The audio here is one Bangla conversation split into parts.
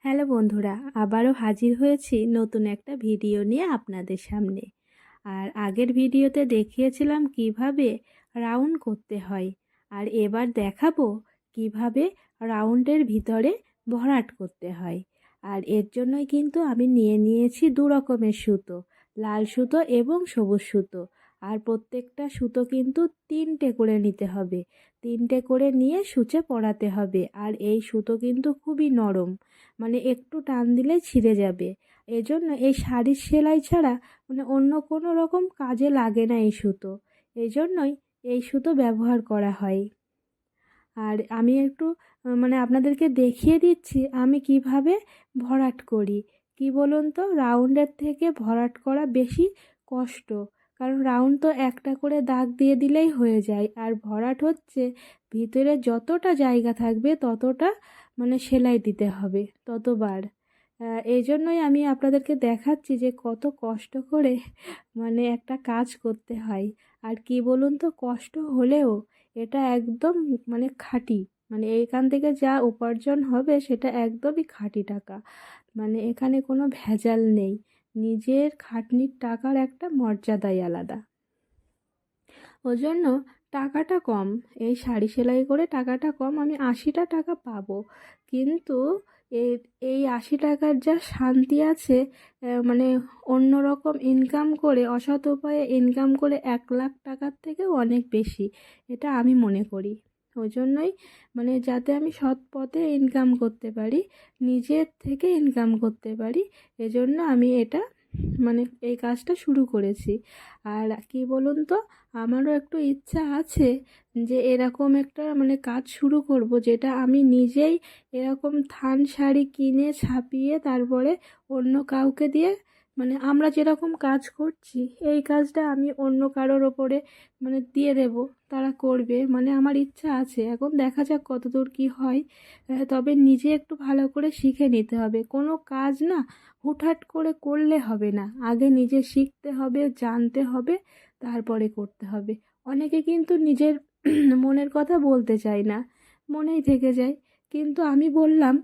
হ্যালো বন্ধুরা, আবারও হাজির হয়েছি নতুন একটা ভিডিও নিয়ে আপনাদের সামনে। আর আগের ভিডিওতে দেখিয়েছিলাম কিভাবে রাউন্ড করতে হয়, আর এবার দেখাবো কিভাবে রাউন্ডের ভিতরে ভরাট করতে হয়। আর এর জন্যই কিন্তু আমি নিয়েছি দু রকমের সুতো, লাল সুতো এবং সবুজ সুতো। আর প্রত্যেকটা সুতো কিন্তু 3টে করে নিতে হবে, 3টে করে নিয়ে সূচে পরাতে হবে। আর এই সুতো কিন্তু খুবই নরম, মানে একটু টান দিলেই ছিঁড়ে যাবে। এজন্য এই শাড়ির সেলাই ছাড়া অন্য কোনো রকম কাজে লাগে না এই সুতো, এই জন্যই এই সুতো ব্যবহার করা হয়। আর আমি একটু আপনাদেরকে দেখিয়ে দিচ্ছি আমি কিভাবে ভরাট করি। কি বলুন তো, রাউন্ডের থেকে ভরাট করা বেশি কষ্ট, কারণ রাউন্ড তো একটা করে দাগ দিয়ে দিলেই হয়ে যায়, আর ভরাট হচ্ছে ভিতরে যতটা জায়গা থাকবে ততটা সেলাই দিতে হবে ততবার। এই জন্যই আমি আপনাদেরকে দেখাচ্ছি যে কত কষ্ট করে একটা কাজ করতে হয়। আর কি বলুন তো, কষ্ট হলেও এটা একদম খাঁটি, এইখান থেকে যা উপার্জন হবে সেটা একদমই খাঁটি টাকা, এখানে কোনো ভেজাল নেই। নিজের খাটনির টাকার একটা মর্যাদাই আলাদা, ওই জন্য টাকাটা কম। এই শাড়ি সেলাই করে টাকাটা কম, আমি 80টা টাকা পাবো, কিন্তু এই এই 80 টাকার যা শান্তি আছে, অন্য রকম ইনকাম করে, অসৎ উপায়ে ইনকাম করে 1 লাখ টাকার থেকেও অনেক বেশি, এটা আমি মনে করি। ওই জন্যই যাতে আমি সৎ পথে ইনকাম করতে পারি, নিজের থেকে ইনকাম করতে পারি, এজন্য আমি এটা এই কাজটা শুরু করেছি। আর কি বলুন তো, আমারও একটু ইচ্ছা আছে যে এরকম একটা কাজ শুরু করব, যেটা আমি নিজেই এরকম থান শাড়ি কিনে ছাপিয়ে তারপরে অন্য কাউকে দিয়ে, আমরা যেরকম কাজ করছি এই কাজটা আমি অন্য কারোর ওপরে দিয়ে দেব, তারা করবে। আমার ইচ্ছা আছে, এখন দেখা যাক কতদূর কি হয়। তবে নিজে একটু ভালো করে শিখে নিতে হবে। কোনো কাজ না হুটহাট করে করলে হবে না, আগে নিজে শিখতে হবে, জানতে হবে, তারপরে করতে হবে। অনেকে কিন্তু নিজের মনের কথা বলতে চায় না, মনেই থেকে যায়। কিন্তু আমি বললাম,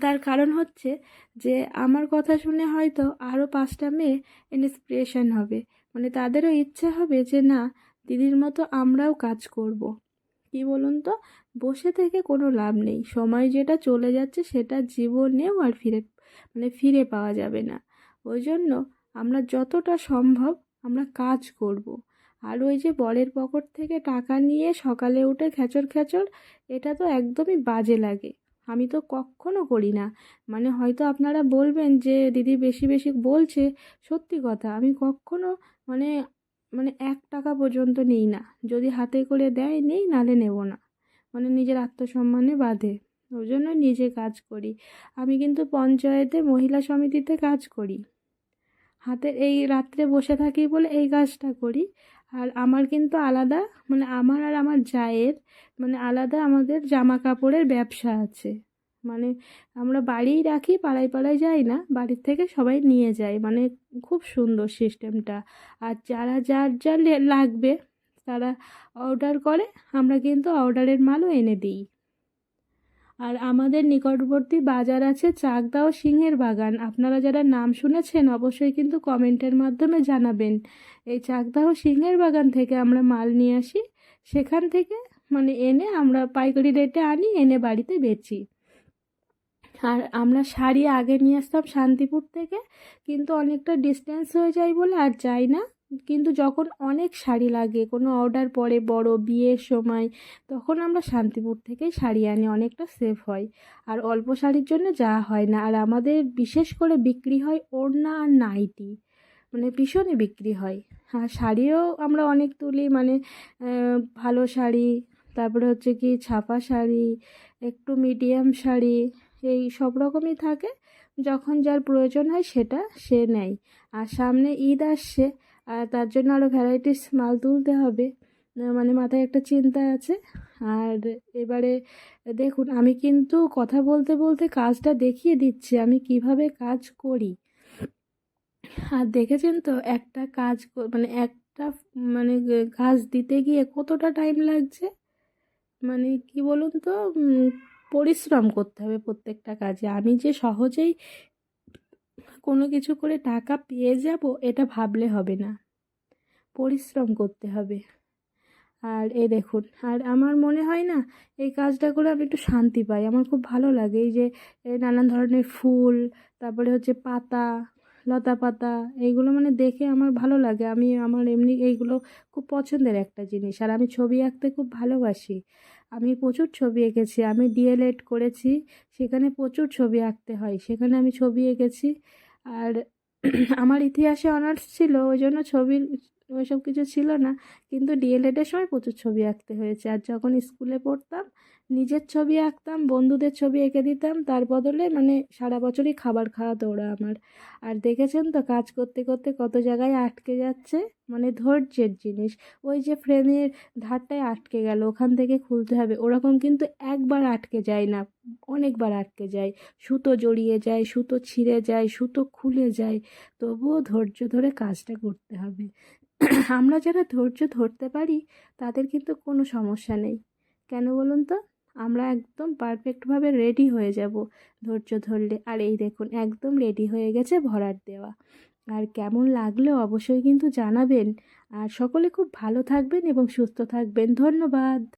তার কারণ হচ্ছে যে আমার কথা শুনে হয়তো আরও 5টা মেয়ে ইন্সপিরেশন হবে, তাদেরও ইচ্ছা হবে যে না, দিদির মতো আমরাও কাজ করব। কি বলুন তো, বসে থেকে কোনো লাভ নেই, সময় যেটা চলে যাচ্ছে সেটা জীবনেও আর ফিরে পাওয়া যাবে না। ওই জন্য আমরা যতটা সম্ভব আমরা কাজ করব। আর ওই যে বরের পকেট থেকে টাকা নিয়ে সকালে উঠে খেচর খেচর, এটা তো একদমই বাজে লাগে, আমি তো কখনো করি না। হয়তো আপনারা বলবেন যে দিদি বেশি বেশি বলছে, সত্যি কথা, আমি কখনো মানে 1 টাকা পর্যন্ত নিই না। যদি হাতে করে দেয় নেই, নালে নেব না, নিজের আত্মসম্মানে বাধে। ওই জন্য নিজে কাজ করি। আমি কিন্তু পঞ্চায়েতে মহিলা সমিতিতে কাজ করি, হাতে এই রাত্রে বসে থাকি বলে এই কাজটা করি। আর আমার কিন্তু আলাদা, আমার আর আমার জায়ের আলাদা আমাদের জামা কাপড়ের ব্যবসা আছে। মানে আমরা বাড়িই রাখি, পাড়ায় পাড়ায় যাই না, বাড়ির থেকে সবাই নিয়ে যায়, খুব সুন্দর সিস্টেমটা। আর যারা যার যা লাগবে তারা অর্ডার করে, আমরা কিন্তু অর্ডারের মালও এনে দিই। আর আমাদের নিকটবর্তী বাজার আছে চাকদা ও সিংহের বাগান, আপনারা যারা নাম শুনেছেন অবশ্যই কিন্তু কমেন্টের মাধ্যমে জানাবেন। এই চাকদা ও সিংহের বাগান থেকে আমরা মাল নিয়ে আসি, সেখান থেকে এনে আমরা পাইকারি রেটে আনি, এনে বাড়িতে বেচি। আর আমরা শাড়ি আগে নিয়ে আসতাম শান্তিপুর থেকে, কিন্তু অনেকটা ডিস্টেন্স হয়ে যায় বলে আর যাই না। কিন্তু যখন অনেক শাড়ি লাগে, কোনো অর্ডার পড়ে বড় বিয়ের সময়, তখন আমরা শান্তিপুর থেকেই শাড়ি আনি, অনেকটা সেফ হয়। আর অল্প শাড়ির জন্য যাওয়া হয় না। আর আমাদের বিশেষ করে বিক্রি হয় ওড়না আর নাইটি, ভীষণই বিক্রি হয়। আর শাড়িও আমরা অনেক তুলি, ভালো শাড়ি, তারপরে হচ্ছে কি ছাপা শাড়ি, একটু মিডিয়াম শাড়ি, এই সব রকমই থাকে। যখন যার প্রয়োজন হয় সেটা সে নেয়। আর সামনে ঈদ আসছে, আর তার জন্য আরও ভ্যারাইটিস মাল তুলতে হবে, মাথায় একটা চিন্তা আছে। আর এবারে দেখুন, আমি কিন্তু কথা বলতে বলতে কাজটা দেখিয়ে দিচ্ছি আমি কিভাবে কাজ করি। আর দেখেছেন তো একটা কাজ একটা কাজ দিতে গিয়ে কতটা টাইম লাগছে, কি বলুন তো, পরিশ্রম করতে হবে প্রত্যেকটা কাজে। আমি যে সহজেই কোনো কিছু করে টাকা পেয়ে যাব এটা ভাবলে হবে না, পরিশ্রম করতে হবে। আর এই দেখুন, আর আমার মনে হয় না এই কাজটা করে আমি একটু শান্তি পাই, আমার খুব ভালো লাগে। এই যে নানান ধরনের ফুল, তারপরে হচ্ছে পাতা, লতা পাতা, এইগুলো মানে দেখে আমার ভালো লাগে। আমি আমার এমনি এইগুলো খুব পছন্দের একটা জিনিস। আর আমি ছবি আঁকতে খুব ভালোবাসি, আমি প্রচুর ছবি এঁকেছি। আমি ডিএলএড করেছি, সেখানে প্রচুর ছবি আঁকতে হয়, সেখানে আমি ছবি এঁকেছি। আর আমার ইতিহাসে অনার্স ছিল, ওই জন্য ছবির ওইসব কিছু ছিল না, কিন্তু ডিএলএডের সময় প্রচুর ছবি আঁকতে হয়েছে। আর যখন স্কুলে পড়তাম নিজের ছবি আঁকতাম, বন্ধুদের ছবি এঁকে দিতাম, তার বদলে মানে সারা বছরই খাবার খাওয়াতো ওরা আমার। আর দেখেছেন তো কাজ করতে করতে কত জায়গায় আটকে যাচ্ছে, মানে ধৈর্যের জিনিস। ওই যে ফ্রেমের ধারটায় আটকে গেল, ওখান থেকে খুলতে হবে, ওরকম কিন্তু একবার আটকে যায় না, অনেকবার আটকে যায়। সুতো জড়িয়ে যায়, সুতো ছিঁড়ে যায়, সুতো খুলে যায়, তবুও ধৈর্য ধরে কাজটা করতে হবে। আমরা যারা ধৈর্য ধরতে পারি তাদের কিন্তু কোনো সমস্যা নেই। কেন বলুন তো? আমরা একদম পারফেক্টভাবে রেডি হয়ে যাব ধৈর্য ধরলে। আর এই দেখুন একদম রেডি হয়ে গেছে ভরাট দেওয়া। আর কেমন লাগলো অবশ্যই কিন্তু জানাবেন। আর সকলে খুব ভালো থাকবেন এবং সুস্থ থাকবেন। ধন্যবাদ।